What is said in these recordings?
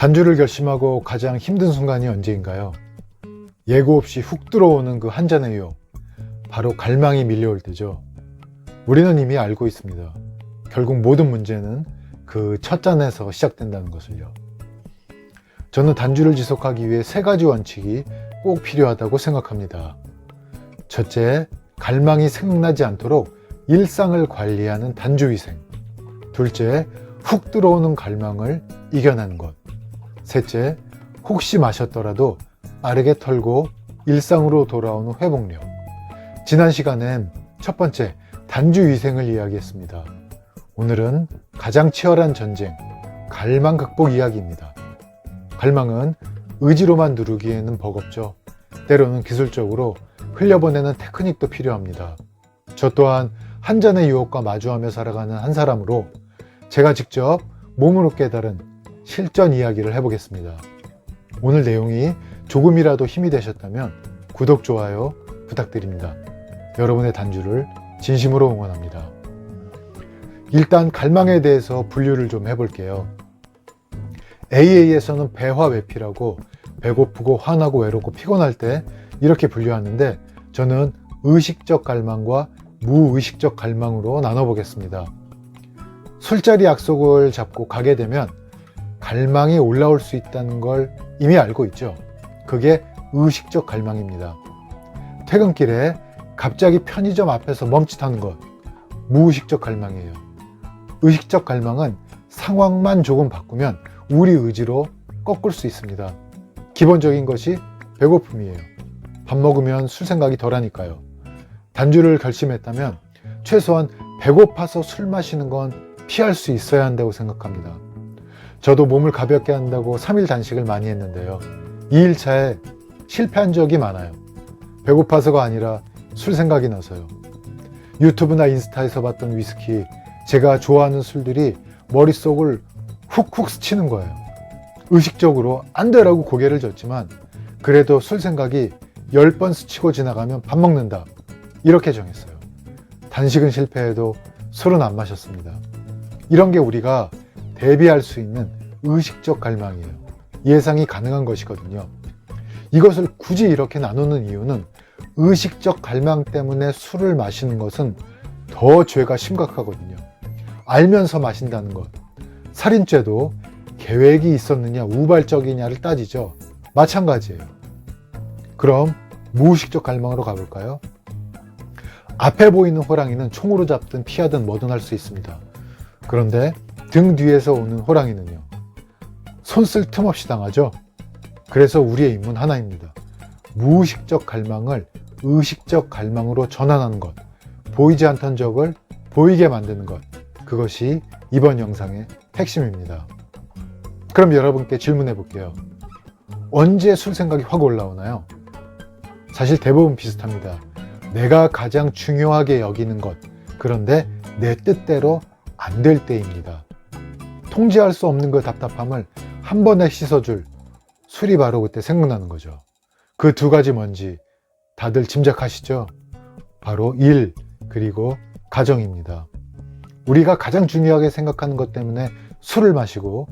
단주를 결심하고 가장 힘든 순간이 언제인가요? 예고 없이 훅 들어오는 그 한 잔의 유혹, 바로 갈망이 밀려올 때죠. 우리는 이미 알고 있습니다. 결국 모든 문제는 그 첫 잔에서 시작된다는 것을요. 저는 단주를 지속하기 위해 3가지 원칙이 꼭 필요하다고 생각합니다. 첫째, 갈망이 생각나지 않도록 일상을 관리하는 단주위생. 둘째, 훅 들어오는 갈망을 이겨내는 것. 셋째, 혹시 마셨더라도 빠르게 털고 일상으로 돌아오는 회복력. 지난 시간엔 첫 번째, 단주위생을 이야기했습니다. 오늘은 가장 치열한 전쟁, 갈망 극복 이야기입니다. 갈망은 의지로만 누르기에는 버겁죠. 때로는 기술적으로 흘려보내는 테크닉도 필요합니다. 저 또한 한 잔의 유혹과 마주하며 살아가는 한 사람으로 제가 직접 몸으로 깨달은 실전 이야기를 해보겠습니다. 오늘 내용이 조금이라도 힘이 되셨다면 구독, 좋아요 부탁드립니다. 여러분의 단주를 진심으로 응원합니다. 일단 갈망에 대해서 분류를 좀 해볼게요. AA에서는 배화외피라고 배고프고 화나고 외롭고 피곤할 때 이렇게 분류하는데, 저는 의식적 갈망과 무의식적 갈망으로 나눠보겠습니다. 술자리 약속을 잡고 가게 되면 갈망이 올라올 수 있다는 걸 이미 알고 있죠. 그게 의식적 갈망입니다. 퇴근길에 갑자기 편의점 앞에서 멈칫하는 것, 무의식적 갈망이에요. 의식적 갈망은 상황만 조금 바꾸면 우리 의지로 꺾을 수 있습니다. 기본적인 것이 배고픔이에요. 밥 먹으면 술 생각이 덜하니까요. 단주를 결심했다면 최소한 배고파서 술 마시는 건 피할 수 있어야 한다고 생각합니다. 저도 몸을 가볍게 한다고 3일 단식을 많이 했는데요. 2일차에 실패한 적이 많아요. 배고파서가 아니라 술 생각이 나서요. 유튜브나 인스타에서 봤던 위스키, 제가 좋아하는 술들이 머릿속을 훅훅 스치는 거예요. 의식적으로 안 되라고 고개를 젓지만 그래도 술 생각이 10번 스치고 지나가면 밥 먹는다, 이렇게 정했어요. 단식은 실패해도 술은 안 마셨습니다. 이런 게 우리가 대비할 수 있는 의식적 갈망이에요. 예상이 가능한 것이거든요. 이것을 굳이 이렇게 나누는 이유는 의식적 갈망 때문에 술을 마시는 것은 더 죄가 심각하거든요. 알면서 마신다는 것. 살인죄도 계획이 있었느냐 우발적이냐를 따지죠. 마찬가지예요. 그럼 무의식적 갈망으로 가볼까요? 앞에 보이는 호랑이는 총으로 잡든 피하든 뭐든 할 수 있습니다. 그런데 등 뒤에서 오는 호랑이는요, 손 쓸 틈 없이 당하죠. 그래서 우리의 임무는 하나입니다. 무의식적 갈망을 의식적 갈망으로 전환하는 것, 보이지 않던 적을 보이게 만드는 것, 그것이 이번 영상의 핵심입니다. 그럼 여러분께 질문해 볼게요. 언제 술 생각이 확 올라오나요? 사실 대부분 비슷합니다. 내가 가장 중요하게 여기는 것, 그런데 내 뜻대로 안 될 때입니다. 통제할 수 없는 그 답답함을 한 번에 씻어줄 술이 바로 그때 생각나는 거죠. 그 2가지 뭔지 다들 짐작하시죠? 바로 일, 그리고 가정입니다. 우리가 가장 중요하게 생각하는 것 때문에 술을 마시고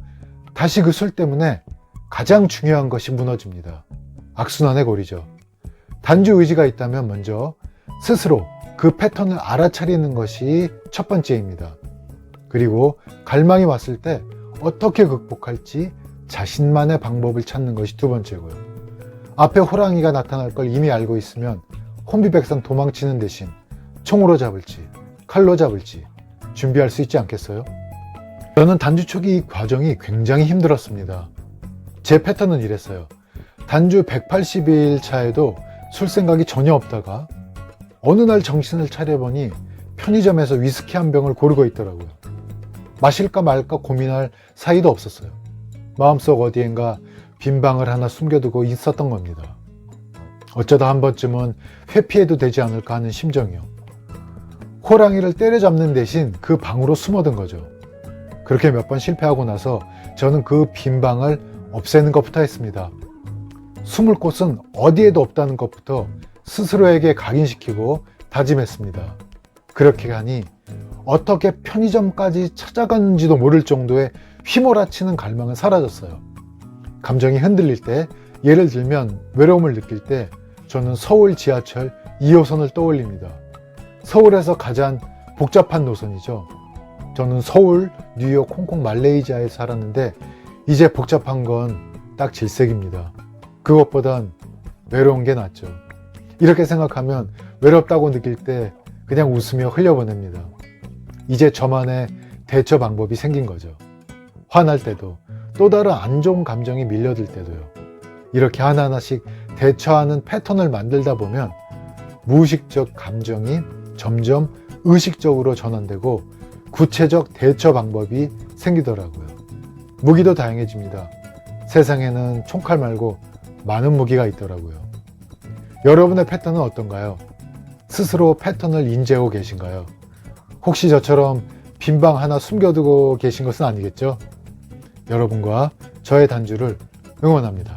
다시 그 술 때문에 가장 중요한 것이 무너집니다. 악순환의 고리죠. 단주 의지가 있다면 먼저 스스로 그 패턴을 알아차리는 것이 첫 번째입니다. 그리고 갈망이 왔을 때 어떻게 극복할지 자신만의 방법을 찾는 것이 2번째고요. 앞에 호랑이가 나타날 걸 이미 알고 있으면 혼비백산 도망치는 대신 총으로 잡을지 칼로 잡을지 준비할 수 있지 않겠어요? 저는 단주 초기 이 과정이 굉장히 힘들었습니다. 제 패턴은 이랬어요. 단주 180일 차에도 술 생각이 전혀 없다가 어느 날 정신을 차려보니 편의점에서 위스키 한 병을 고르고 있더라고요. 마실까 말까 고민할 사이도 없었어요. 마음속 어디엔가 빈방을 하나 숨겨두고 있었던 겁니다. 어쩌다 한 번쯤은 회피해도 되지 않을까 하는 심정이요. 호랑이를 때려잡는 대신 그 방으로 숨어든 거죠. 그렇게 몇 번 실패하고 나서 저는 그 빈방을 없애는 것부터 했습니다. 숨을 곳은 어디에도 없다는 것부터 스스로에게 각인시키고 다짐했습니다. 그렇게 하니 어떻게 편의점까지 찾아갔는지도 모를 정도의 휘몰아치는 갈망은 사라졌어요. 감정이 흔들릴 때, 예를 들면 외로움을 느낄 때 저는 서울 지하철 2호선을 떠올립니다. 서울에서 가장 복잡한 노선이죠. 저는 서울, 뉴욕, 홍콩, 말레이시아에 살았는데 이제 복잡한 건 딱 질색입니다. 그것보단 외로운 게 낫죠. 이렇게 생각하면 외롭다고 느낄 때 그냥 웃으며 흘려보냅니다. 이제 저만의 대처 방법이 생긴 거죠. 화날 때도, 또 다른 안 좋은 감정이 밀려들 때도요. 이렇게 하나하나씩 대처하는 패턴을 만들다 보면 무의식적 감정이 점점 의식적으로 전환되고 구체적 대처 방법이 생기더라고요. 무기도 다양해집니다. 세상에는 총칼 말고 많은 무기가 있더라고요. 여러분의 패턴은 어떤가요? 스스로 패턴을 인지하고 계신가요? 혹시 저처럼 빈방 하나 숨겨두고 계신 것은 아니겠죠? 여러분과 저의 단주를 응원합니다.